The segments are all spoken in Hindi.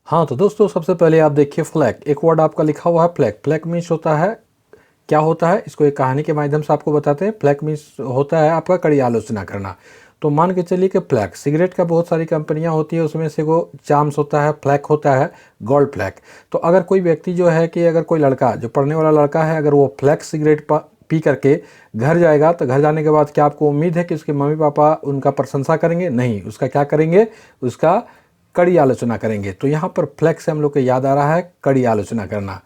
हाँ तो दोस्तों, सबसे पहले आप देखिए फ्लैग, एक वर्ड आपका लिखा हुआ है फ्लैग। फ्लैग मीन्स होता है, क्या होता है इसको एक कहानी के माध्यम से आपको बताते हैं। फ्लैग मीन्स होता है आपका कड़ी आलोचना करना। तो मान के चलिए कि फ्लैग सिगरेट का बहुत सारी कंपनियां होती है, उसमें से वो चाम्स होता है, फ्लैग होता है, गोल्ड फ्लैग। तो अगर कोई व्यक्ति जो है कि अगर कोई लड़का जो पढ़ने वाला लड़का है, अगर वो फ्लैग सिगरेट पी करके घर जाएगा, तो घर जाने के बाद क्या आपको उम्मीद है कि उसके मम्मी पापा उनका प्रशंसा करेंगे? नहीं, उसका क्या करेंगे? उसका कड़ी आलोचना करेंगे। तो यहाँ पर फ्लैग से हम लोग को याद आ रहा है कड़ी आलोचना करना।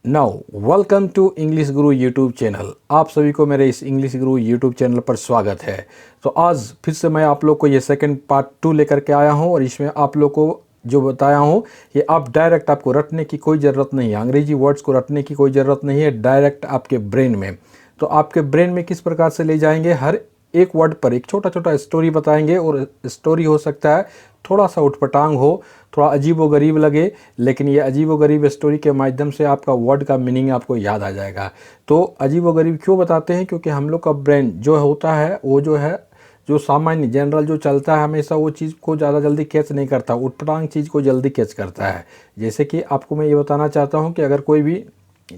Now welcome to English Guru YouTube channel. आप सभी को मेरे इस इंग्लिश गुरु यूट्यूब चैनल पर स्वागत है। तो आज फिर से मैं आप लोग को ये सेकंड पार्ट 2 लेकर के आया हूँ, और इसमें आप लोग को जो बताया हूँ ये आप डायरेक्ट, आपको रटने की कोई ज़रूरत नहीं है, अंग्रेजी वर्ड्स को रटने की कोई ज़रूरत नहीं है, डायरेक्ट आपके ब्रेन में। तो आपके ब्रेन में किस प्रकार से ले जाएंगे, हर एक वर्ड पर एक छोटा छोटा स्टोरी बताएंगे। और स्टोरी हो सकता है थोड़ा सा उठपटांग हो, थोड़ा अजीब व गरीब लगे, लेकिन ये अजीब व गरीब स्टोरी के माध्यम से आपका वर्ड का मीनिंग आपको याद आ जाएगा। तो अजीब व गरीब क्यों बताते हैं? क्योंकि हम लोग का ब्रेन जो होता है वो जो है, जो सामान्य जनरल जो चलता है, हमेशा वो चीज़ को ज़्यादा जल्दी कैच नहीं करता, उठपटांग चीज़ को जल्दी कैच करता है। जैसे कि आपको मैं ये बताना चाहता हूँ कि अगर कोई भी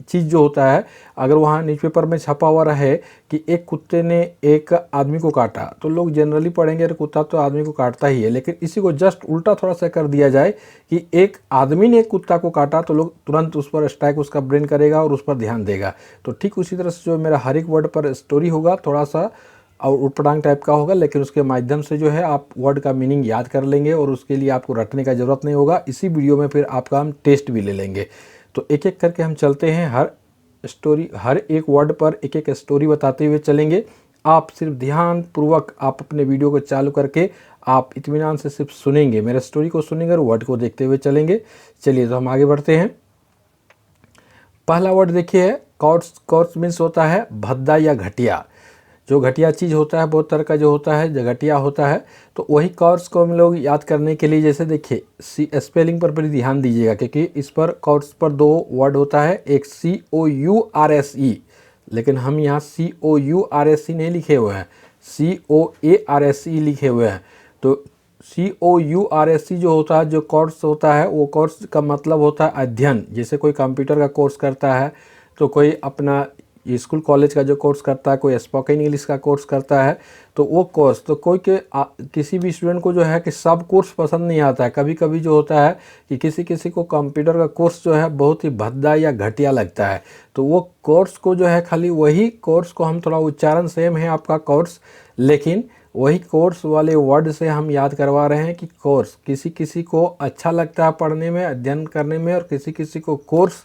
चीज़ जो होता है, अगर वहाँ न्यूज़पेपर में छपा हुआ रहे कि एक कुत्ते ने एक आदमी को काटा, तो लोग जनरली पढ़ेंगे अरे कुत्ता तो आदमी को काटता ही है। लेकिन इसी को जस्ट उल्टा थोड़ा सा कर दिया जाए कि एक आदमी ने एक कुत्ता को काटा, तो लोग तुरंत उस पर स्ट्राइक उसका ब्रेन करेगा और उस पर ध्यान देगा। तो ठीक उसी तरह से जो मेरा हर एक वर्ड पर स्टोरी होगा, थोड़ा सा और उटपटांग टाइप का होगा, लेकिन उसके माध्यम से जो है आप वर्ड का मीनिंग याद कर लेंगे, और उसके लिए आपको रटने का ज़रूरत नहीं होगा। इसी वीडियो में फिर आपका हम टेस्ट भी ले लेंगे। तो एक एक करके हम चलते हैं, हर एक वर्ड पर एक एक स्टोरी बताते हुए चलेंगे। आप सिर्फ ध्यान पूर्वक आप अपने वीडियो को चालू करके आप इत्मीनान से सिर्फ सुनेंगे, मेरे स्टोरी को सुनेंगे और वर्ड को देखते हुए चलेंगे। चलिए तो हम आगे बढ़ते हैं। पहला वर्ड देखिए, कॉर्स। कॉर्स मीन्स होता है भद्दा या घटिया। जो घटिया चीज़ होता है, बहुत तरह का जो होता है, जो घटिया होता है, तो वही कॉर्स को हम लोग याद करने के लिए, जैसे देखिए स्पेलिंग पर भी ध्यान दीजिएगा, क्योंकि इस पर कॉर्स पर दो वर्ड होता है, एक COURSE, लेकिन हम यहाँ COURSE नहीं लिखे हुए हैं, COARSE लिखे हुए हैं। तो COURSE जो होता है, जो कोर्स होता है, वो कोर्स का मतलब होता है अध्ययन। जैसे कोई कंप्यूटर का कोर्स करता है, तो कोई अपना स्कूल कॉलेज का जो कोर्स करता है, कोई स्पोकन इंग्लिश का कोर्स करता है, तो वो कोर्स, तो कोई के किसी भी स्टूडेंट को जो है कि सब कोर्स पसंद नहीं आता है। कभी कभी जो होता है कि किसी किसी को कंप्यूटर का कोर्स जो है बहुत ही भद्दा या घटिया लगता है, तो वो कोर्स को जो है, खाली वही कोर्स को हम, थोड़ा उच्चारण सेम है आपका कोर्स, लेकिन वही कोर्स वाले वर्ड से हम याद करवा रहे हैं कि कोर्स किसी किसी को अच्छा लगता है पढ़ने में, अध्ययन करने में, और किसी किसी को कोर्स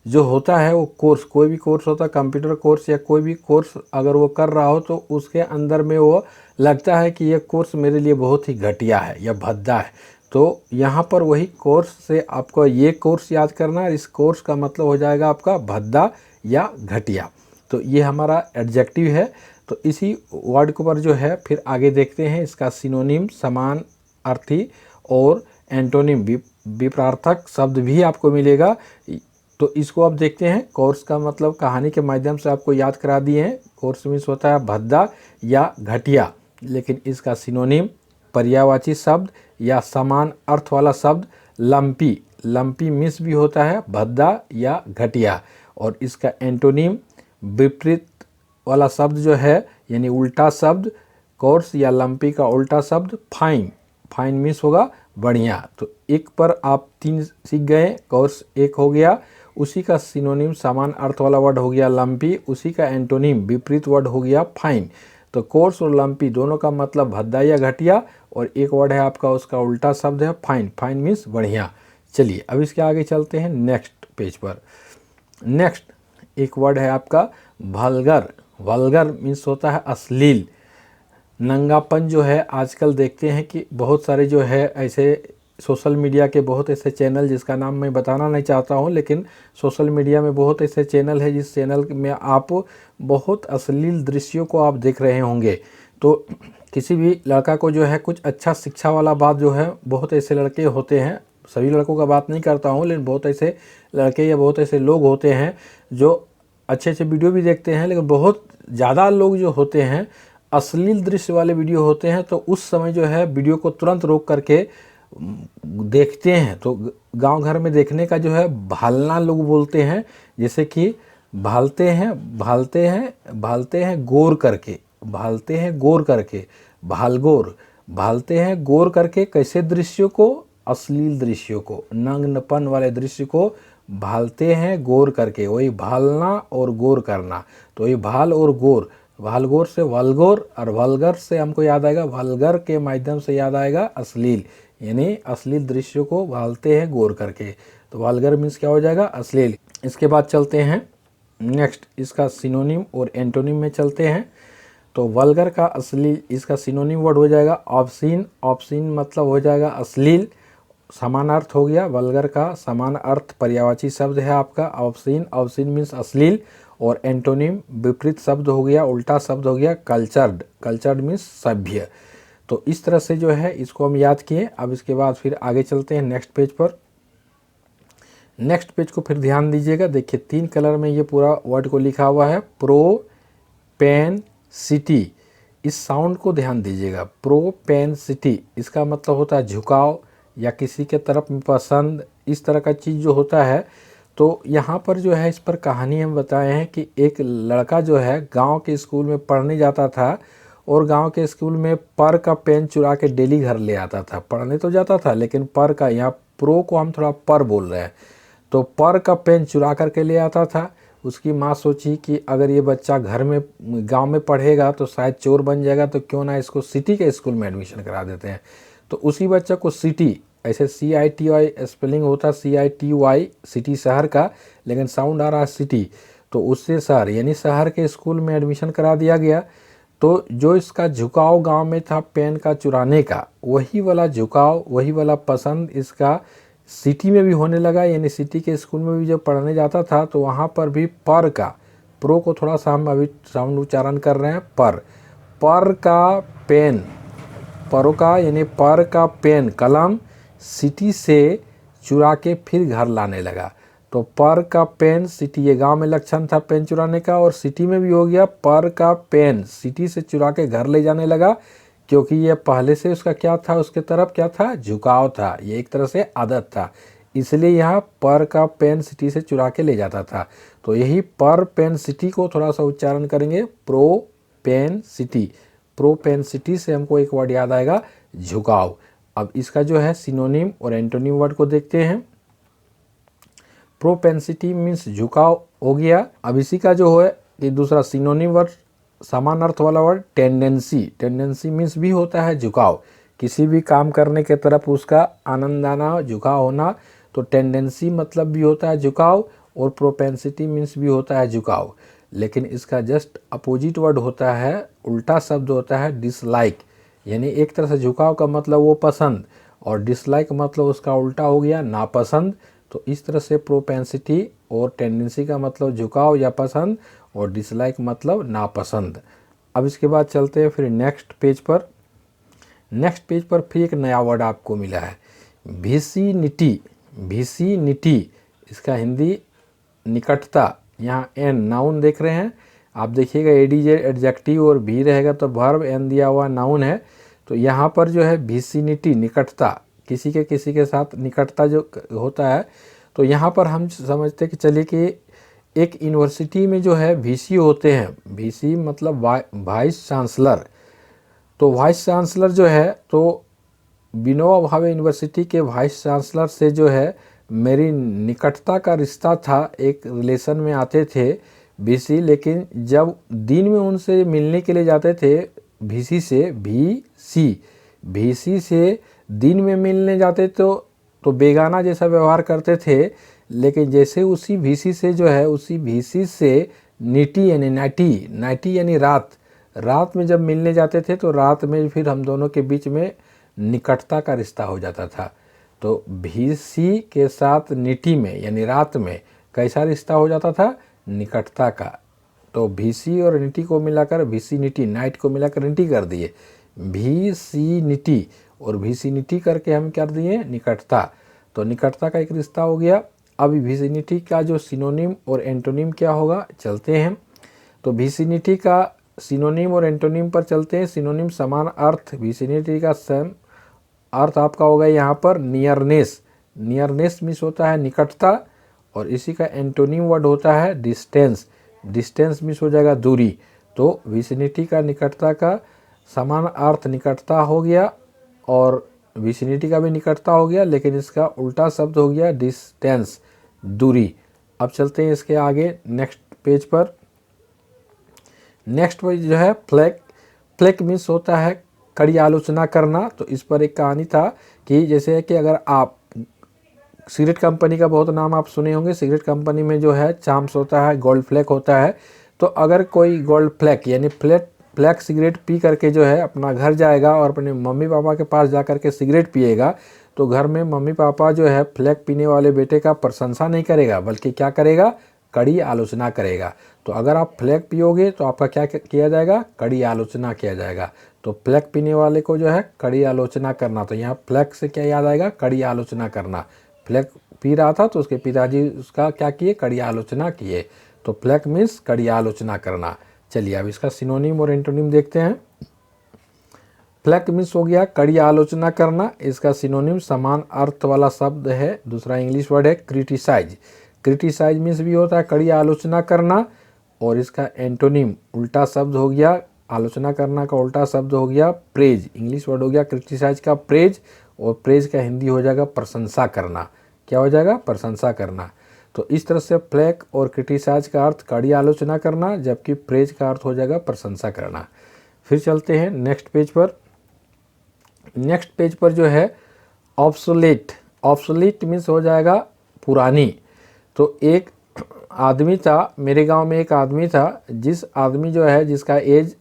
जो होता है, वो कोर्स, कोई भी कोर्स होता है, कंप्यूटर कोर्स या कोई भी कोर्स अगर वो कर रहा हो, तो उसके अंदर में वो लगता है कि ये कोर्स मेरे लिए बहुत ही घटिया है या भद्दा है। तो यहाँ पर वही कोर्स से आपको ये कोर्स याद करना है, इस कोर्स का मतलब हो जाएगा आपका भद्दा या घटिया। तो ये हमारा एडजेक्टिव है। तो इसी वर्ड के ऊपर जो है फिर आगे देखते हैं, इसका सिनोनिम, समान अर्थी और एंटोनिम, विपरार्थक शब्द भी आपको मिलेगा। तो इसको आप देखते हैं। कोर्स का मतलब कहानी के माध्यम से आपको याद करा दिए हैं। कोर्स मीन्स होता है भद्दा या घटिया, लेकिन इसका सिनोनिम, पर्यायवाची शब्द या समान अर्थ वाला शब्द लंपी। लंपी मीन्स भी होता है भद्दा या घटिया। और इसका एंटोनिम, विपरीत वाला शब्द जो है, यानी उल्टा शब्द, कोर्स या लंपी का उल्टा शब्द फाइन। फाइन मीन्स होगा बढ़िया। तो एक पर आप 3 सीख गए, कोर्स एक हो गया, उसी का सिनोनिम समान अर्थ वाला वर्ड हो गया लंपी, उसी का एंटोनिम विपरीत वर्ड हो गया फाइन। तो कोर्स और लंपी दोनों का मतलब भद्दा या घटिया, और एक वर्ड है आपका, उसका उल्टा शब्द है फाइन। फाइन मीन्स बढ़िया। चलिए अब इसके आगे चलते हैं नेक्स्ट पेज पर। नेक्स्ट एक वर्ड है आपका वल्गर। वल्गर मीन्स होता है अश्लील, नंगापन। जो है आजकल देखते हैं कि बहुत सारे जो है ऐसे सोशल मीडिया के बहुत ऐसे चैनल, जिसका नाम मैं बताना नहीं चाहता हूं, लेकिन सोशल मीडिया में बहुत ऐसे चैनल है, जिस चैनल में आप बहुत अश्लील दृश्यों को आप देख रहे होंगे। तो किसी भी लड़का को जो है कुछ अच्छा शिक्षा वाला बात जो है, बहुत ऐसे लड़के होते हैं, सभी लड़कों का बात नहीं करता हूँ, लेकिन बहुत ऐसे लड़के या बहुत ऐसे लोग होते हैं जो अच्छे अच्छे वीडियो भी देखते हैं, लेकिन बहुत ज़्यादा लोग जो होते हैं अश्लील दृश्य वाले वीडियो होते हैं। तो उस समय जो है वीडियो को तुरंत रोक करके देखते हैं तो गांव घर में देखने का जो है भालना लोग बोलते हैं, जैसे कि भालते हैं, भालते हैं गौर करके, भालते हैं गौर करके, भालगोर, भालते हैं गौर करके कैसे दृश्यों को, अश्लील दृश्यों को, नग्नपन वाले दृश्य को भालते हैं गौर करके, वही भालना और गौर करना। तो वही भाल और गौर, भालगोर से वल्गोर, और वल्गर से हमको याद आएगा, वल्गर के माध्यम से याद आएगा अश्लील, यानी अश्लील दृश्यों को भालते हैं गौर करके। तो वल्गर मीन्स क्या हो जाएगा, अश्लील। इसके बाद चलते हैं नेक्स्ट, इसका सिनोनिम और एंटोनिम में चलते हैं। तो वल्गर का अश्लील, इसका सिनोनिम वर्ड हो जाएगा ऑब्सीन, ऑब्सीन मतलब हो जाएगा अश्लील, समान अर्थ हो गया। वल्गर का समान अर्थ पर्यायवाची शब्द है आपका ऑब्सीन, ऑब्सीन मीन्स अश्लील। और एंटोनिम विपरीत शब्द हो गया, उल्टा शब्द हो गया कल्चर्ड, कल्चर्ड मीन्स सभ्य। तो इस तरह से जो है इसको हम याद किए। अब इसके बाद फिर आगे चलते हैं नेक्स्ट पेज पर। नेक्स्ट पेज को फिर ध्यान दीजिएगा, देखिए 3 कलर में ये पूरा वर्ड को लिखा हुआ है, प्रो पेन सिटी। इस साउंड को ध्यान दीजिएगा, प्रो पेन सिटी, इसका मतलब होता है झुकाव या किसी के तरफ में पसंद, इस तरह का चीज़ जो होता है। तो यहाँ पर जो है इस पर कहानी हम बताए हैं कि एक लड़का जो है गांव के स्कूल में पढ़ने जाता था, और गांव के स्कूल में पर का पेन चुरा के डेली घर ले आता था। पढ़ने तो जाता था लेकिन पर का, यहाँ प्रो को हम थोड़ा पर बोल रहे हैं, तो पर का पेन चुरा करके ले आता था। उसकी माँ सोची कि अगर ये बच्चा घर में गांव में पढ़ेगा तो शायद चोर बन जाएगा, तो क्यों ना इसको सिटी के स्कूल में एडमिशन करा देते हैं। तो उसी बच्चे को सिटी, ऐसे CITY स्पेलिंग होता है, CITY सिटी शहर का, लेकिन साउंड आ रहा है सिटी, तो उससे शहर यानी शहर के स्कूल में एडमिशन करा दिया गया। तो जो इसका झुकाव गांव में था पेन का चुराने का, वही वाला झुकाव, वही वाला पसंद इसका सिटी में भी होने लगा, यानी सिटी के स्कूल में भी जब पढ़ने जाता था तो वहाँ पर भी पर का, प्रो को थोड़ा सा हम अभी साउंड उच्चारण कर रहे हैं, पर का पेन, परों का यानी पर का पेन कलम सिटी से चुरा के फिर घर लाने लगा। तो पर का पेन सिटी, ये गांव में लक्षण था पेन चुराने का, और सिटी में भी हो गया पर का पेन सिटी से चुरा के घर ले जाने लगा, क्योंकि ये पहले से उसका क्या था, उसके तरफ क्या था, झुकाव था, ये एक तरह से आदत था, इसलिए यहाँ पर का पेन सिटी से चुरा के ले जाता था। तो यही पर पेन सिटी को थोड़ा सा उच्चारण करेंगे, propensity, propensity से हमको एक वर्ड याद आएगा, झुकाव। अब इसका जो है सिनोनिम और एंटोनिम वर्ड को देखते हैं। प्रोपेंसिटी मीन्स झुकाव हो गया। अब इसी का जो है कि दूसरा सिनोनिम वर्ड, समान अर्थ वाला वर्ड टेंडेंसी, टेंडेंसी मीन्स भी होता है झुकाव, किसी भी काम करने के तरफ उसका आनंद आना, झुकाव होना। तो टेंडेंसी मतलब भी होता है झुकाव, और प्रोपेंसिटी मीन्स भी होता है झुकाव, लेकिन इसका जस्ट अपोजिट वर्ड होता है, उल्टा शब्द होता है डिसलाइक, यानी एक तरह से झुकाव का मतलब वो पसंद, और डिसलाइक मतलब उसका उल्टा हो गया नापसंद। तो इस तरह से प्रोपेंसिटी और टेंडेंसी का मतलब झुकाव या पसंद, और डिसलाइक मतलब नापसंद। अब इसके बाद चलते हैं फिर नेक्स्ट पेज पर। नेक्स्ट पेज पर फिर एक नया वर्ड आपको मिला है, विसिनिटी, विसिनिटी, इसका हिंदी निकटता, यहाँ एन नाउन देख रहे हैं आप, देखिएगा एडीजे एडजेक्टिव और भी रहेगा तो वर्ब, एन दिया हुआ नाउन है। तो यहाँ पर जो है विसिनिटी, निकटता, किसी के साथ निकटता जो होता है। तो यहाँ पर हम समझते कि चलिए कि एक यूनिवर्सिटी में जो है वीसी होते हैं, वीसी मतलब वाइस चांसलर। तो वाइस चांसलर जो है, तो विनोबा भावे यूनिवर्सिटी के वाइस चांसलर से जो है मेरी निकटता का रिश्ता था, एक रिलेशन में आते थे वीसी। लेकिन जब दिन में उनसे मिलने के लिए जाते थे वीसी से, वीसी से दिन में मिलने जाते तो बेगाना जैसा व्यवहार करते थे। लेकिन जैसे उसी वीसी से जो है, उसी वीसी से निटी यानी नाइटी यानी रात में जब मिलने जाते थे तो रात में फिर हम दोनों के बीच में निकटता का रिश्ता हो जाता था। तो वीसी के साथ निटी में यानी रात में कैसा रिश्ता हो जाता था, निकटता का। तो वीसी और निटी को मिलाकर विसिनिटी, नाइट को मिलाकर निटी कर दिए, विसिनिटी, और विसिनिटी करके हम कर दिए निकटता। तो निकटता का एक रिश्ता हो गया। अब विसिनिटी का जो सिनोनिम और एंटोनिम क्या होगा, चलते हैं। तो विसिनिटी का सिनोनिम और एंटोनिम पर चलते हैं। सिनोनिम समान अर्थ, विसिनिटी का सेम अर्थ आपका होगा यहाँ पर नियरनेस। नियरनेस मीन्स होता है निकटता, और इसी का एंटोनिम वर्ड होता है डिस्टेंस। डिस्टेंस मीन्स हो जाएगा दूरी। तो विसिनिटी का निकटता का समान अर्थ निकटता हो गया, और विसिनिटी का भी निकटता हो गया, लेकिन इसका उल्टा शब्द हो गया डिस्टेंस, दूरी। अब चलते हैं इसके आगे नेक्स्ट पेज पर। नेक्स्ट पेज जो है फ्लैग। फ्लैग मीन्स होता है कड़ी आलोचना करना। तो इस पर एक कहानी था कि जैसे कि अगर आप सिगरेट कंपनी का बहुत नाम आप सुने होंगे, सिगरेट कंपनी में जो है चाम्स होता है, गोल्ड फ्लैग होता है। तो अगर कोई गोल्ड फ्लैग यानी फ्लैग सिगरेट पी करके जो है अपना घर जाएगा और अपने मम्मी पापा के पास जा कर के सिगरेट पिएगा, तो घर में मम्मी पापा जो है फ्लैग पीने वाले बेटे का प्रशंसा नहीं करेगा, बल्कि क्या करेगा, कड़ी आलोचना करेगा। तो अगर आप फ्लैग पियोगे तो आपका क्या किया जाएगा, कड़ी आलोचना किया जाएगा। तो फ्लैग पीने वाले को जो है कड़ी आलोचना करना। तो यहाँ फ्लैग से क्या याद आएगा, कड़ी आलोचना करना। फ्लैग पी रहा था तो उसके पिताजी उसका क्या किए, कड़ी आलोचना किए। तो फ्लैग मीन्स कड़ी आलोचना करना। चलिए अब इसका सिनोनिम और एंटोनिम देखते हैं। फ्लैग मीन्स हो गया कड़ी आलोचना करना, इसका सिनोनिम समान अर्थ वाला शब्द है, दूसरा इंग्लिश वर्ड है क्रिटिसाइज। क्रिटिसाइज मीन्स भी होता है कड़ी आलोचना करना, और इसका एंटोनिम उल्टा शब्द हो गया, आलोचना करना का उल्टा शब्द हो गया प्रेज। इंग्लिश वर्ड हो गया क्रिटिसाइज का प्रेज, और प्रेज का हिंदी हो जाएगा प्रशंसा करना। क्या हो जाएगा, प्रशंसा करना। तो इस तरह से फ्लैग और क्रिटिसाइज का अर्थ कड़ी आलोचना करना, जबकि प्रेज का अर्थ हो जाएगा प्रशंसा करना। फिर चलते हैं नेक्स्ट पेज पर। नेक्स्ट पेज पर जो है ऑब्सोलेट। ऑब्सोलेट मीन्स हो जाएगा पुरानी। तो एक आदमी था, मेरे गांव में एक आदमी था, जिस आदमी जो है जिसका एज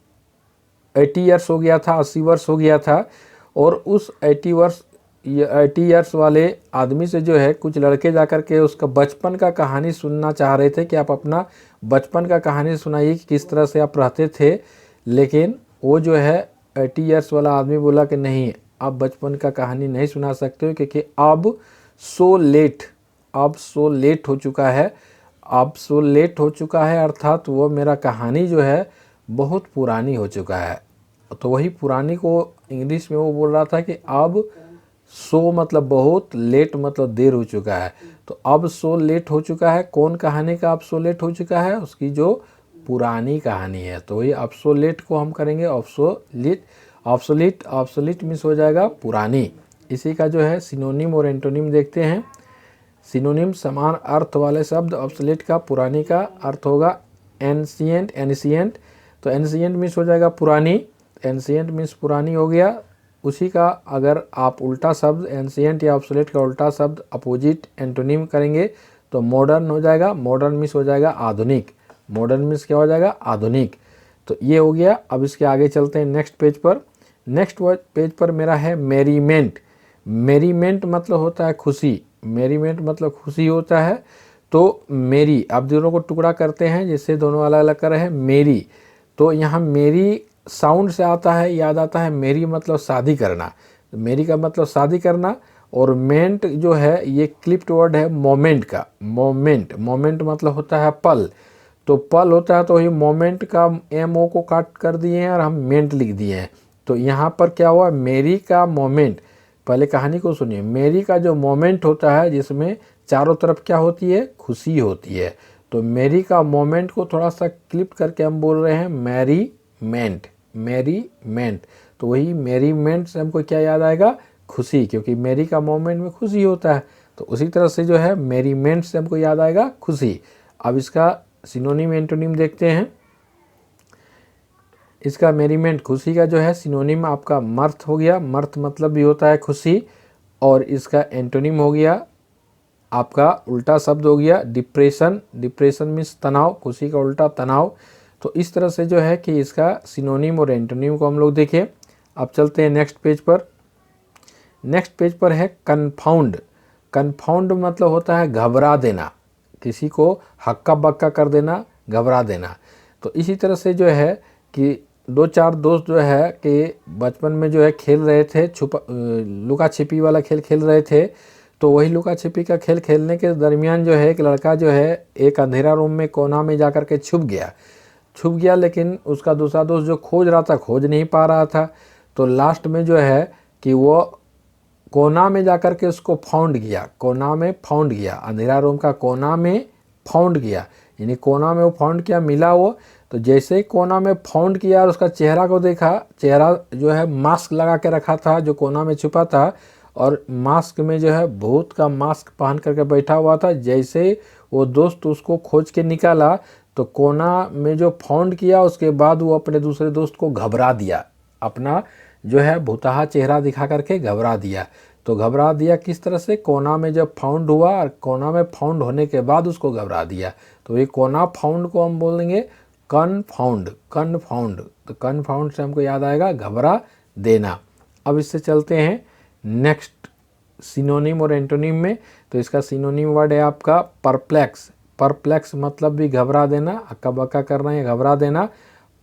80 ईयर्स हो गया था, 80 वर्ष हो गया था, और उस 80 ईयर्स वाले आदमी से जो है कुछ लड़के जाकर के उसका बचपन का कहानी सुनना चाह रहे थे कि आप अपना बचपन का कहानी सुनाइए कि किस तरह से आप रहते थे। लेकिन वो जो है 80 ईयर्स वाला आदमी बोला कि नहीं, आप बचपन का कहानी नहीं सुना सकते हो, क्योंकि अब सो लेट हो चुका है। अब सो लेट हो चुका है अर्थात वो मेरा कहानी जो है बहुत पुरानी हो चुका है। तो वही पुरानी को इंग्लिश में वो बोल रहा था कि अब सो मतलब बहुत, लेट मतलब देर हो चुका है। तो अब सो लेट हो चुका है, कौन कहानी का अब सो लेट हो चुका है, उसकी जो पुरानी कहानी है। तो वही ऑब्सोलेट को हम करेंगे ऑब्सोलीट। ऑब्सोलीट मीन्स हो जाएगा पुरानी। इसी का जो है सिनोनिम और एंटोनिम देखते हैं। सिनोनिम समान अर्थ वाले शब्द, ऑब्सोलेट का पुरानी का अर्थ होगा एंशिएंट। तो एंशिएंट मीन्स हो जाएगा पुरानी, एंशिएंट मीन्स पुरानी हो गया। उसी का अगर आप उल्टा शब्द एंशिएंट या ऑब्सोलेट का उल्टा शब्द अपोजिट एंटोनिम करेंगे तो मॉडर्न हो जाएगा। मॉडर्न मीन्स हो जाएगा आधुनिक। मॉडर्न मीन्स क्या हो जाएगा, आधुनिक। तो ये हो गया। अब इसके आगे चलते हैं नेक्स्ट पेज पर। नेक्स्ट पेज पर मेरा है मेरीमेंट। मेरीमेंट मतलब होता है खुशी। मेरीमेंट मतलब खुशी होता है। तो मेरी, आप दोनों को टुकड़ा करते हैं जिससे दोनों अलग अलग कर रहे हैं मेरी। तो यहाँ मेरी साउंड से आता है, याद आता है मेरी मतलब शादी करना। मेरी का मतलब शादी करना, और मेंट जो है ये क्लिप्ड वर्ड है मोमेंट का। मोमेंट मतलब होता है पल। तो पल होता है, तो वही मोमेंट का MO को काट कर दिए हैं और हम मेंट लिख दिए हैं। तो यहाँ पर क्या हुआ, मेरी का मोमेंट। पहले कहानी को सुनिए। मेरी का जो मोमेंट होता है जिसमें चारों तरफ क्या होती है, खुशी होती है। तो मेरी का मोमेंट को थोड़ा सा क्लिप करके हम बोल रहे हैं मैरीमेंट। तो वही मैरीमेंट से हमको क्या याद आएगा, खुशी, क्योंकि मेरी का मोमेंट में खुशी होता है। तो उसी तरह से जो है मैरीमेंट से हमको याद आएगा खुशी। अब इसका सिनोनिम एंटोनिम देखते हैं। इसका मेरीमेंट खुशी का जो है सिनोनिम आपका मर्थ हो गया। मर्थ मतलब भी होता है खुशी। और इसका एंटोनिम हो गया आपका उल्टा शब्द हो गया डिप्रेशन। डिप्रेशन मीन्स तनाव, खुशी का उल्टा तनाव। तो इस तरह से जो है कि इसका सिनोनिम और एंटोनिम को हम लोग देखें। अब चलते हैं नेक्स्ट पेज पर। नेक्स्ट पेज पर है कन्फाउंड। कन्फाउंड मतलब होता है घबरा देना, किसी को हक्का बक्का कर देना, घबरा देना। तो इसी तरह से जो है कि दो चार दोस्त जो है कि बचपन में जो है खेल रहे थे, लुका छिपी वाला खेल खेल रहे थे। तो वही लुका छिपी का खेल खेलने के दरमियान जो है एक लड़का जो है एक अंधेरा रूम में कोना में जा कर के छुप गया, लेकिन उसका दूसरा दोस्त जो खोज रहा था खोज नहीं पा रहा था। तो लास्ट में जो है कि वो कोना में जाकर के उसको फाउंड किया, कोना में फाउंड किया, अंधेरा रूम का कोना में फाउंड किया, यानी कोना में वो फाउंड किया, मिला वो। तो जैसे ही कोना में फाउंड किया और उसका चेहरा को देखा, चेहरा जो है मास्क लगा के रखा था जो कोना में छुपा था, और मास्क में जो है भूत का मास्क पहन करके बैठा हुआ था। जैसे वो दोस्त उसको खोज के निकाला तो कोना में जो फाउंड किया, उसके बाद वो अपने दूसरे दोस्त को घबरा दिया, अपना जो है भूताहा चेहरा दिखा करके घबरा दिया। तो घबरा दिया किस तरह से, कोना में जब फाउंड हुआ और कोना में फाउंड होने के बाद उसको घबरा दिया। तो ये कोना फाउंड को हम बोलेंगे कनफाउंड, कनफाउंड। तो कनफाउंड से हमको याद आएगा घबरा देना। अब इससे चलते हैं नेक्स्ट सिनोनिम और एंटोनिम में। तो इसका सिनोनिम वर्ड है आपका परप्लेक्स। परप्लेक्स मतलब भी घबरा देना, अक्का बक्का करना या घबरा देना,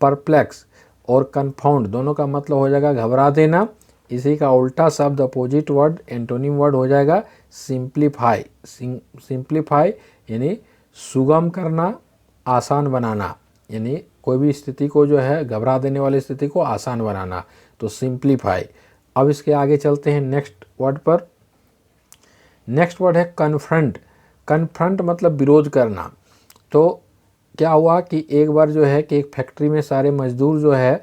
परप्लेक्स। और कन्फाउंड दोनों का मतलब हो जाएगा घबरा देना। इसी का उल्टा शब्द अपोजिट वर्ड एंटोनिम वर्ड हो जाएगा सिंप्लीफाई। सिंप्लीफाई यानी सुगम करना, आसान बनाना, यानी कोई भी स्थिति को जो है घबरा देने वाली स्थिति को आसान बनाना, तो सिंप्लीफाई। अब इसके आगे चलते हैं नेक्स्ट वर्ड पर। नेक्स्ट वर्ड है कन्फ्रंट। कन्फ्रंट मतलब विरोध करना। तो क्या हुआ कि एक बार जो है कि एक फैक्ट्री में सारे मजदूर जो है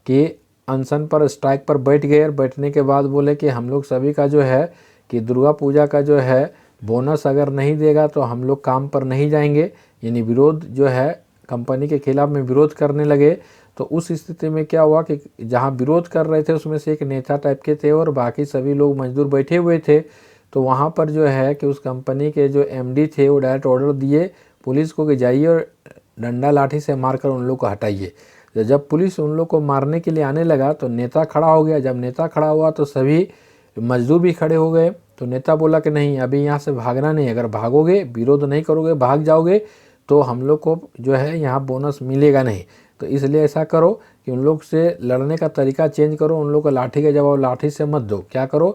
कि अनशन पर, स्ट्राइक पर बैठ गए, और बैठने के बाद बोले कि हम लोग सभी का जो है कि दुर्गा पूजा का जो है बोनस अगर नहीं देगा तो हम लोग काम पर नहीं जाएंगे, यानी विरोध जो है कंपनी के खिलाफ में विरोध करने लगे। तो उस स्थिति में क्या हुआ कि जहाँ विरोध कर रहे थे उसमें से एक नेता टाइप के थे और बाकी सभी लोग मजदूर बैठे हुए थे। तो वहाँ पर जो है कि उस कंपनी के जो एमडी थे वो डायरेक्ट ऑर्डर दिए पुलिस को कि जाइए और डंडा लाठी से मारकर उन लोग को हटाइए। तो जब पुलिस उन लोग को मारने के लिए आने लगा तो नेता खड़ा हो गया। जब नेता खड़ा हुआ तो सभी मजदूर भी खड़े हो गए। तो नेता बोला कि नहीं, अभी यहाँ से भागना नहीं, अगर भागोगे, विरोध नहीं करोगे, भाग जाओगे तो हम लोग को जो है यहाँ बोनस मिलेगा नहीं। तो इसलिए ऐसा करो कि उन लोग से लड़ने का तरीका चेंज करो, उन लोग को लाठी के जवाब लाठी से मत दो। क्या करो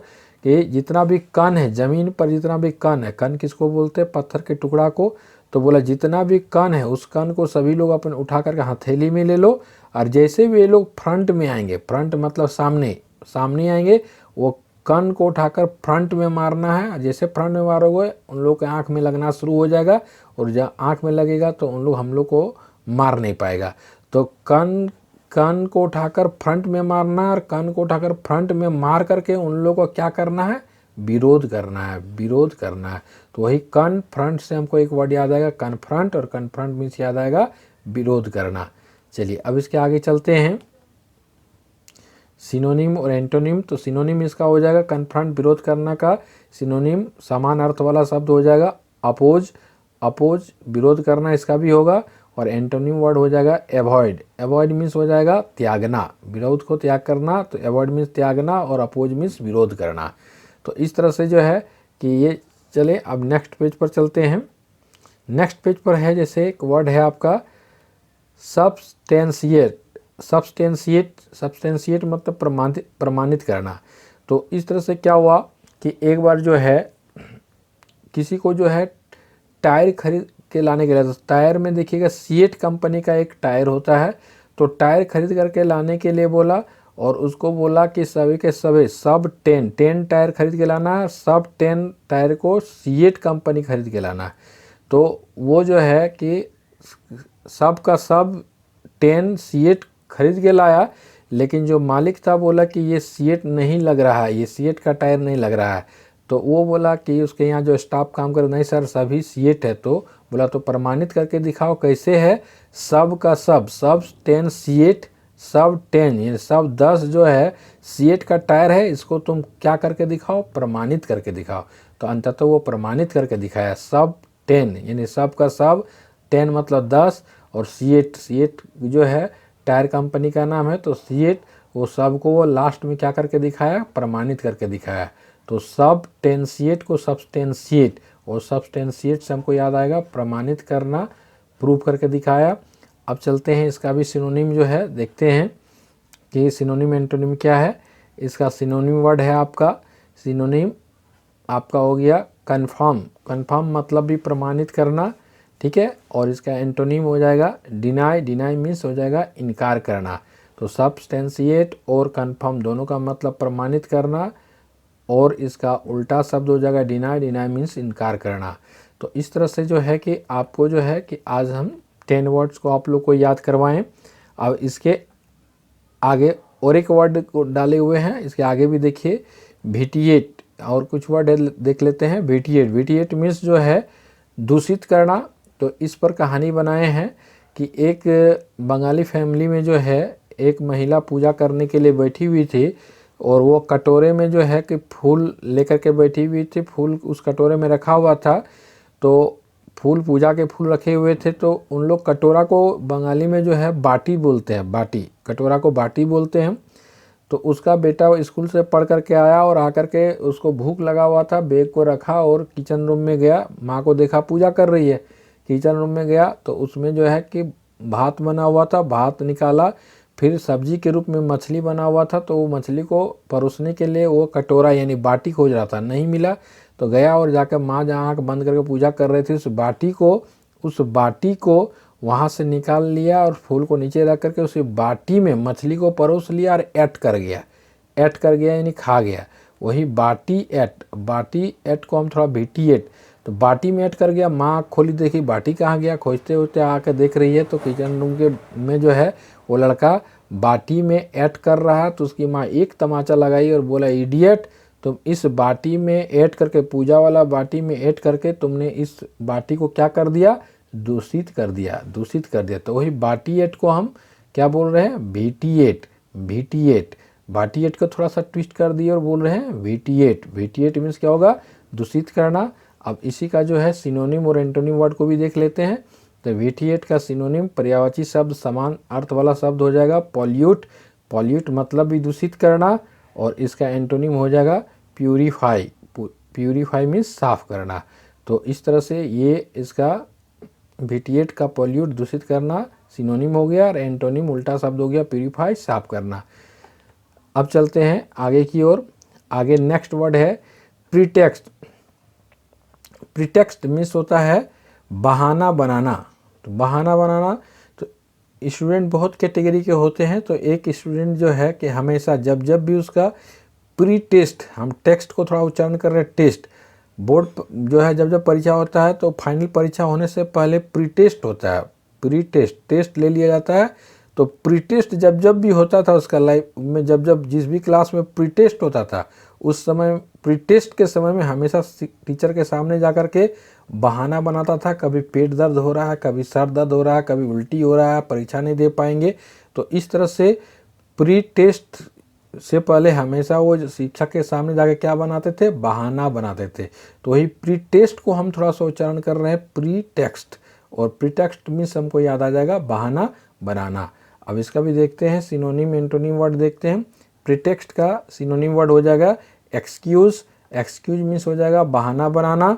कि जितना भी कण है ज़मीन पर, जितना भी कण है, कण किसको बोलते हैं, पत्थर के टुकड़ा को। तो बोला जितना भी कण है उस कण को सभी लोग अपन उठा करके हथेली में ले लो, और जैसे भी ये लोग फ्रंट में आएंगे, फ्रंट मतलब सामने, सामने आएंगे, वो कण को उठाकर फ्रंट में मारना है। जैसे फ्रंट में मारोगे उन लोग के आँख में लगना शुरू हो जाएगा, और जब आँख में लगेगा तो उन लोग हम लोग को मार नहीं पाएगा। तो कण को उठाकर फ्रंट में मारना, और कण को उठाकर फ्रंट में मार करके उन लोगों को क्या करना है, विरोध करना है, विरोध करना है। तो वही कन्फ्रंट से हमको एक वर्ड याद आएगा कन्फ्रंट, और कन्फ्रंट मीन्स याद आएगा विरोध करना। चलिए अब इसके आगे चलते हैं सिनोनिम और एंटोनिम। तो सिनोनिम इसका हो जाएगा कन्फ्रंट, विरोध करना का सिनोनिम समान अर्थ वाला शब्द हो जाएगा अपोज। अपोज विरोध करना इसका भी होगा। और एंटोनिम वर्ड हो जाएगा एवॉइड। एवॉइड मीन्स हो जाएगा त्यागना, विरोध को त्याग करना। तो एवॉइड मीन्स त्यागना और अपोज मीन्स विरोध करना। तो इस तरह से जो है कि ये चले। अब नेक्स्ट पेज पर चलते हैं। नेक्स्ट पेज पर है जैसे एक वर्ड है आपका सब्सटेंशिएट। सब्सटेंशिएट, सब्सटेंशिएट मतलब प्रमाणित करना। तो इस तरह से क्या हुआ कि एक बार जो है किसी को जो है टायर खरीद के लाने के लिए, तो टायर में देखिएगा सीएट कंपनी का एक टायर होता है। तो टायर खरीद करके लाने के लिए बोला, और उसको बोला कि सभी के सभी सब 10 टायर खरीद के लाना है, सब 10 टायर को सीएट कंपनी खरीद के लाना है। तो वो जो है कि सब का सब 10 सीएट खरीद के लाया, लेकिन जो मालिक था बोला कि ये सीएट नहीं लग रहा है, ये सीएट का टायर नहीं लग रहा है। तो वो बोला कि उसके यहाँ जो स्टाफ काम करे, नहीं सर सभी सीएट है। तो बोला तो प्रमाणित करके दिखाओ कैसे है, सब का सब 10 सीएट, सब 10 यानी सब 10 जो है सीएट का टायर है, इसको तुम क्या करके दिखाओ, प्रमाणित करके दिखाओ। तो अंततः वो प्रमाणित करके दिखाया, सब 10 यानी सब का सब 10 मतलब 10, और सीएट जो है टायर कंपनी का नाम है। तो सीएट वो सब को वो लास्ट में क्या करके दिखाया, प्रमाणित करके दिखाया। तो सब 10 सीएट को सब्सटेंशिएट, और सब्सटेंशिएट से हमको याद आएगा प्रमाणित करना, प्रूव करके दिखाया। अब चलते हैं इसका भी सिनोनिम जो है देखते हैं कि सिनोनिम एंटोनिम क्या है। इसका सिनोनिम वर्ड है आपका, सिनोनिम आपका हो गया कन्फर्म। कन्फर्म मतलब भी प्रमाणित करना, ठीक है। और इसका एंटोनिम हो जाएगा डिनाई। डिनाई मीन्स हो जाएगा इनकार करना। तो सब्सटेंशिएट और कन्फर्म दोनों का मतलब प्रमाणित करना, और इसका उल्टा शब्द हो जाएगा डिनाई। डिनाई मीन्स इनकार करना। तो इस तरह से जो है कि आपको जो है कि आज हम 10 वर्ड्स को आप लोग को याद करवाएं। अब इसके आगे और एक वर्ड को डाले हुए हैं, इसके आगे भी देखिए विटिएट, और कुछ वर्ड देख लेते हैं। विटिएट, विटिएट मीन्स जो है दूषित करना। तो इस पर कहानी बनाए हैं कि एक बंगाली फैमिली में जो है एक महिला पूजा करने के लिए बैठी हुई थी, और वो कटोरे में जो है कि फूल लेकर के बैठी हुई थी। फूल उस कटोरे में रखा हुआ था, तो फूल पूजा के फूल रखे हुए थे। तो उन लोग कटोरा को बंगाली में जो है बाटी बोलते हैं, बाटी, कटोरा को बाटी बोलते हैं। तो उसका बेटा स्कूल से पढ़ करके आया और आकर के उसको भूख लगा हुआ था, बैग को रखा और किचन रूम में गया। माँ को देखा पूजा कर रही है, किचन रूम में गया तो उसमें जो है कि भात बना हुआ था, भात निकाला। फिर सब्जी के रूप में मछली बना हुआ था, तो वो मछली को परोसने के लिए वो कटोरा यानी बाटी खोज रहा था, नहीं मिला। तो गया और जाकर माँ जहाँ आँख बंद करके पूजा कर रहे थे उस बाटी को वहाँ से निकाल लिया और फूल को नीचे रख करके उस बाटी में मछली को परोस लिया और ऐड कर गया यानी खा गया। वही बाटी ऐट को हम थोड़ा विटिएट, तो बाटी में ऐड कर गया। माँ खोली, देखी बाटी कहाँ गया, खोजते खोजते आकर देख रही है तो किचन रूम के में जो है वो लड़का बाटी में ऐड कर रहा है। तो उसकी माँ एक तमाचा लगाई और बोला, इडियट, तुम इस बाटी में ऐड करके, पूजा वाला बाटी में ऐड करके तुमने इस बाटी को क्या कर दिया, दूषित कर दिया। तो वही बाटी ऐट को हम क्या बोल रहे हैं, विटिएट। बाटी ऐट को थोड़ा सा ट्विस्ट कर दिए और बोल रहे हैं विटिएट मीन्स क्या होगा, दूषित करना। अब इसी का जो है सिनोनिम और एंटोनिम वर्ड को भी देख लेते हैं। तो विटिएट का सिनोनिम पर्यायवाची शब्द समान अर्थ वाला शब्द हो जाएगा पॉल्यूट मतलब भी दूषित करना, और इसका एंटोनिम हो जाएगा प्यूरीफाई मीन्स साफ करना। तो इस तरह से ये इसका विटिएट का पॉल्यूट दूषित करना सिनोनिम हो गया, और एंटोनिम उल्टा शब्द हो गया प्यूरीफाई साफ करना। अब चलते हैं आगे की ओर। आगे नेक्स्ट वर्ड है प्रीटेक्स्ट। प्रीटेक्स्ट मीन्स होता है बहाना बनाना। तो बहाना बनाना, तो स्टूडेंट बहुत कैटेगरी के होते हैं। तो एक स्टूडेंट जो है कि हमेशा जब भी उसका प्री टेस्ट, हम टेक्स्ट को थोड़ा उच्चारण कर रहे हैं, टेस्ट, बोर्ड जो है जब परीक्षा होता है तो फाइनल परीक्षा होने से पहले प्री टेस्ट होता है। प्री टेस्ट ले लिया जाता है। तो प्री टेस्ट जब भी होता था उसका लाइफ में, जब जिस भी क्लास में प्री टेस्ट होता था, उस समय प्री टेस्ट के समय में हमेशा टीचर के सामने जा कर के बहाना बनाता था। कभी पेट दर्द हो रहा है, कभी सर दर्द हो रहा है, कभी उल्टी हो रहा है, परीक्षा नहीं दे पाएंगे। तो इस तरह से प्री टेस्ट से पहले हमेशा वो शिक्षक के सामने जाके क्या बनाते थे, बहाना बनाते थे। तो वही प्री टेस्ट को हम थोड़ा सा उच्चारण कर रहे हैं प्री टेक्स्ट, और प्री टेक्स्ट मीन्स हमको याद आ जाएगा बहाना बनाना। अब इसका भी देखते हैं सिनोनिम एंटोनिम वर्ड देखते हैं। प्रीटेक्स्ट का सिनोनिम वर्ड हो जाएगा एक्सक्यूज मीन्स हो जाएगा बहाना बनाना,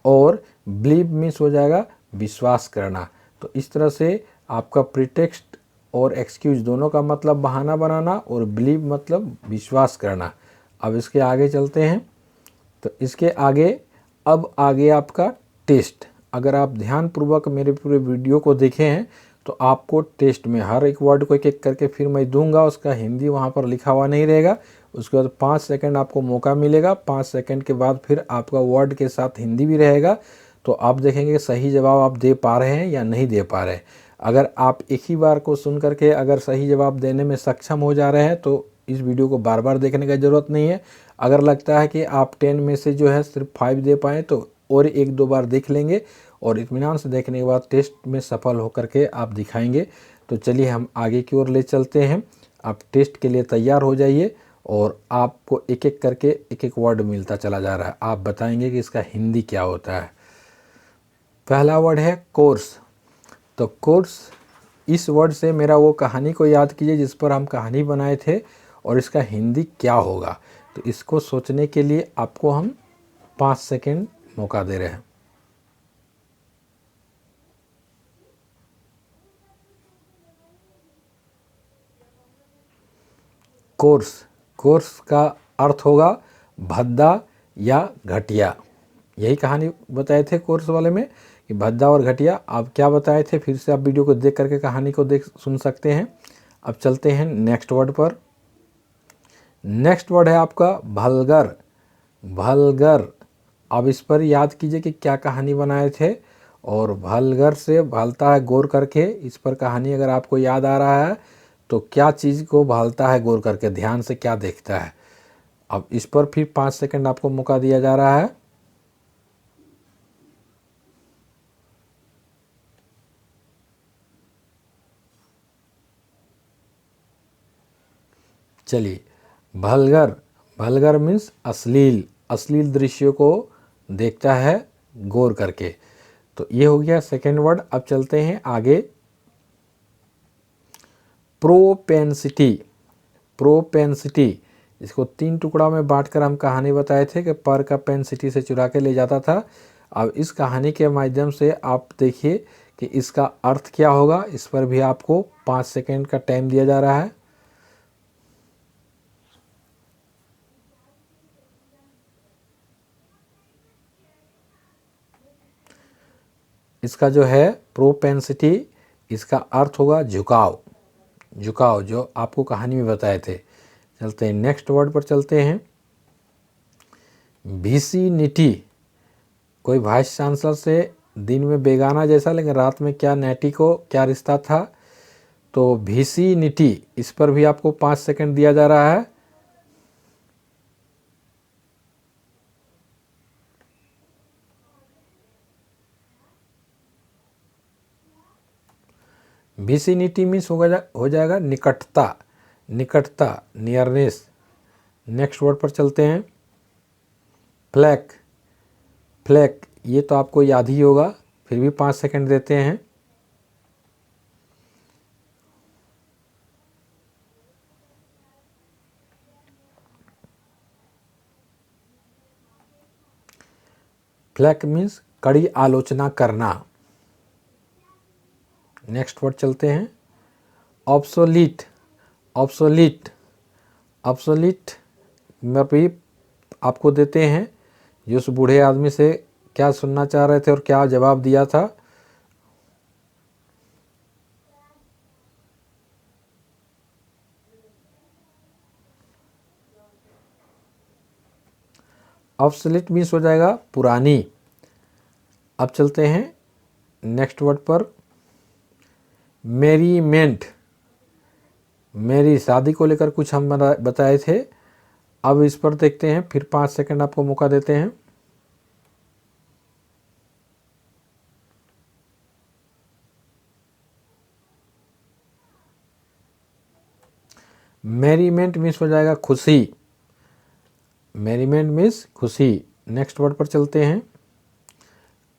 और बिलीव मीन्स हो जाएगा विश्वास करना। तो इस तरह से आपका प्रीटेक्स्ट और एक्सक्यूज दोनों का मतलब बहाना बनाना, और बिलीव मतलब विश्वास करना। अब इसके आगे चलते हैं। तो इसके आगे अब आगे आपका टेस्ट। अगर आप ध्यानपूर्वक मेरे पूरे वीडियो को देखे हैं तो आपको टेस्ट में हर एक वर्ड को एक एक करके फिर मैं दूंगा, उसका हिंदी वहाँ पर लिखा हुआ नहीं रहेगा। उसके बाद 5 सेकंड आपको मौका मिलेगा, 5 सेकंड के बाद फिर आपका वर्ड के साथ हिंदी भी रहेगा। तो आप देखेंगे सही जवाब आप दे पा रहे हैं या नहीं दे पा रहे हैं। अगर आप एक ही बार को सुन करके अगर सही जवाब देने में सक्षम हो जा रहे हैं तो इस वीडियो को बार बार देखने की ज़रूरत नहीं है। अगर लगता है कि आप 10 में से जो है सिर्फ 5 दे पाएँ तो और 1-2 बार देख लेंगे, और इत्मीनान से देखने के बाद टेस्ट में सफल होकर के आप दिखाएंगे। तो चलिए हम आगे की ओर ले चलते हैं। आप टेस्ट के लिए तैयार हो जाइए, और आपको एक एक करके एक एक वर्ड मिलता चला जा रहा है। आप बताएंगे कि इसका हिंदी क्या होता है। पहला वर्ड है कोर्स। तो कोर्स, इस वर्ड से मेरा वो कहानी को याद कीजिए जिस पर हम कहानी बनाए थे, और इसका हिंदी क्या होगा। तो इसको सोचने के लिए आपको हम 5 सेकंड मौका दे रहे हैं। कोर्स का अर्थ होगा भद्दा या घटिया। यही कहानी बताए थे कोर्स वाले में कि भद्दा और घटिया। आप क्या बताए थे, फिर से आप वीडियो को देख करके कहानी को सुन सकते हैं। अब चलते हैं नेक्स्ट वर्ड पर। नेक्स्ट वर्ड है आपका भलगर। भलगर। अब इस पर याद कीजिए कि क्या कहानी बनाए थे, और भलगर से भालता है गौर करके, इस पर कहानी अगर आपको याद आ रहा है तो क्या चीज़ को भालता है गौर करके, ध्यान से क्या देखता है। अब इस पर फिर 5 सेकंड आपको मौका दिया जा रहा है। चलिए, भलगर, भलगर मीन्स अश्लील, अश्लील दृश्यों को देखता है गौर करके। तो ये हो गया सेकेंड वर्ड। अब चलते हैं आगे। प्रोपेंसिटी, प्रोपेंसिटी, इसको 3 टुकड़ा में बांटकर हम कहानी बताए थे कि पर का पेन सिटी से चुरा के ले जाता था। अब इस कहानी के माध्यम से आप देखिए कि इसका अर्थ क्या होगा। इस पर भी आपको 5 सेकंड का टाइम दिया जा रहा है। इसका जो है प्रोपेंसिटी, इसका अर्थ होगा झुकाव, झुकाव, जो आपको कहानी में बताए थे। चलते हैं नेक्स्ट वर्ड पर चलते हैं। विसिनिटी, कोई वाइस चांसलर से दिन में बेगाना जैसा लेकिन रात में क्या नेटी को क्या रिश्ता था। तो विसिनिटी, इस पर भी आपको 5 सेकंड दिया जा रहा है। विसिनिटी मीन्स हो जाएगा निकटता, निकटता, नियरनेस। नेक्स्ट वर्ड पर चलते हैं। फ्लैक, फ्लैक, ये तो आपको याद ही होगा, फिर भी 5 सेकंड देते हैं। फ्लैक मीन्स कड़ी आलोचना करना। नेक्स्ट वर्ड चलते हैं। ऑब्सोलीट, ऑब्सोलीट, ऑब्सोलीट में भी आपको देते हैं जो उस बूढ़े आदमी से क्या सुनना चाह रहे थे और क्या जवाब दिया था। ऑब्सोलीट मीन्स हो जाएगा पुरानी। अब चलते हैं नेक्स्ट वर्ड पर। मेरीमेंट, मेरी शादी को लेकर कुछ हम बताए थे। अब इस पर देखते हैं, फिर 5 सेकंड आपको मौका देते हैं। मेरीमेंट मीन्स हो जाएगा खुशी, मेरीमेंट मीन्स खुशी। नेक्स्ट वर्ड पर चलते हैं।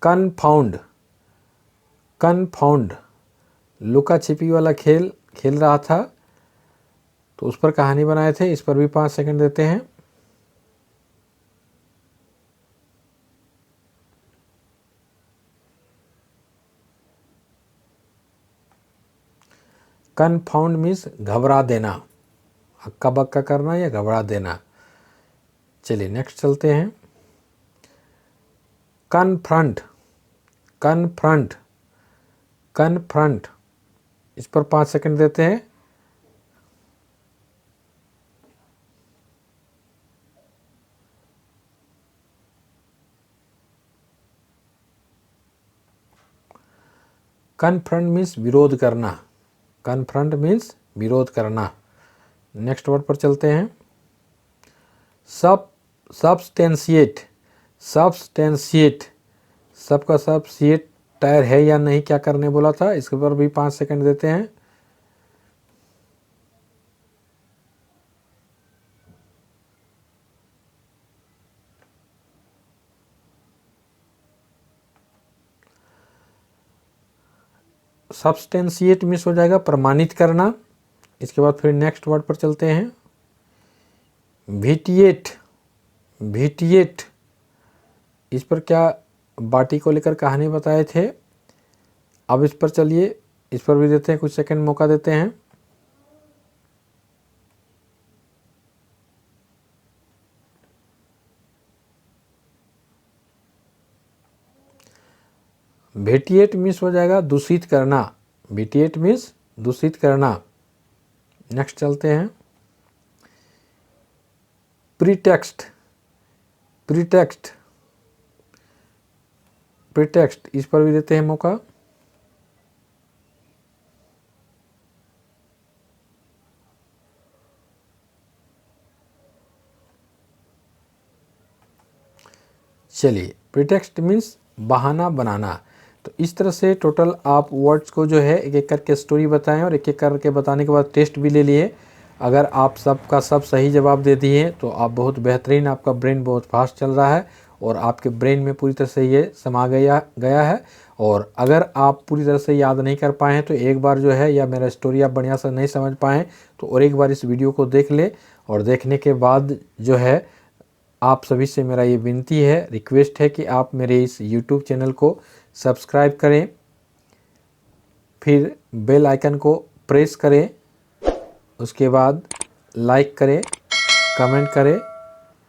कनफाउंड, कनफाउंड, लुका छिपी वाला खेल खेल रहा था तो उस पर कहानी बनाए थे। इस पर भी 5 सेकंड देते हैं। कनफाउंड मीन्स घबरा देना, हक्का बक्का करना या घबरा देना। चलिए नेक्स्ट चलते हैं। कनफ्रंट, कनफ्रंट, कनफ्रंट, इस पर 5 सेकंड देते हैं। कनफ्रंट मीन्स विरोध करना, कनफ्रंट मीन्स विरोध करना। नेक्स्ट वर्ड पर चलते हैं। सबस्टेंशिएट, सबस्टेंशिएट, सबका सबसिएट टायर है या नहीं, क्या करने बोला था, इसके पर भी 5 सेकंड देते हैं। सबस्टेंशिएट मीन्स हो जाएगा प्रमाणित करना। इसके बाद फिर नेक्स्ट वर्ड पर चलते हैं। विटिएट, विटिएट, इस पर क्या बाटी को लेकर कहानी बताए थे। अब इस पर चलिए, इस पर भी देते हैं, कुछ सेकंड मौका देते हैं। विटिएट मीन्स हो जाएगा दूषित करना, विटिएट मीन्स दूषित करना। नेक्स्ट चलते हैं। प्रीटेक्स्ट, प्रीटेक्स्ट, प्रीटेक्स्ट इस पर भी देते हैं मौका। चलिए, प्रीटेक्स्ट मीन्स बहाना बनाना। तो इस तरह से टोटल आप वर्ड्स को जो है एक एक करके स्टोरी बताएं और एक एक करके बताने के बाद टेस्ट भी ले लिए। अगर आप सबका सब सही जवाब दे दिए तो आप बहुत बेहतरीन, आपका ब्रेन बहुत फास्ट चल रहा है और आपके ब्रेन में पूरी तरह से ये समा गया है। और अगर आप पूरी तरह से याद नहीं कर पाए हैं तो एक बार जो है, या मेरा स्टोरी आप बढ़िया से नहीं समझ पाएँ तो और एक बार इस वीडियो को देख ले। और देखने के बाद जो है आप सभी से मेरा ये विनती है, रिक्वेस्ट है कि आप मेरे इस YouTube चैनल को सब्सक्राइब करें, फिर बेल आइकन को प्रेस करें, उसके बाद लाइक करें, कमेंट करें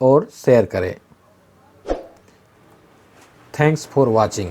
और शेयर करें। Thanks for watching.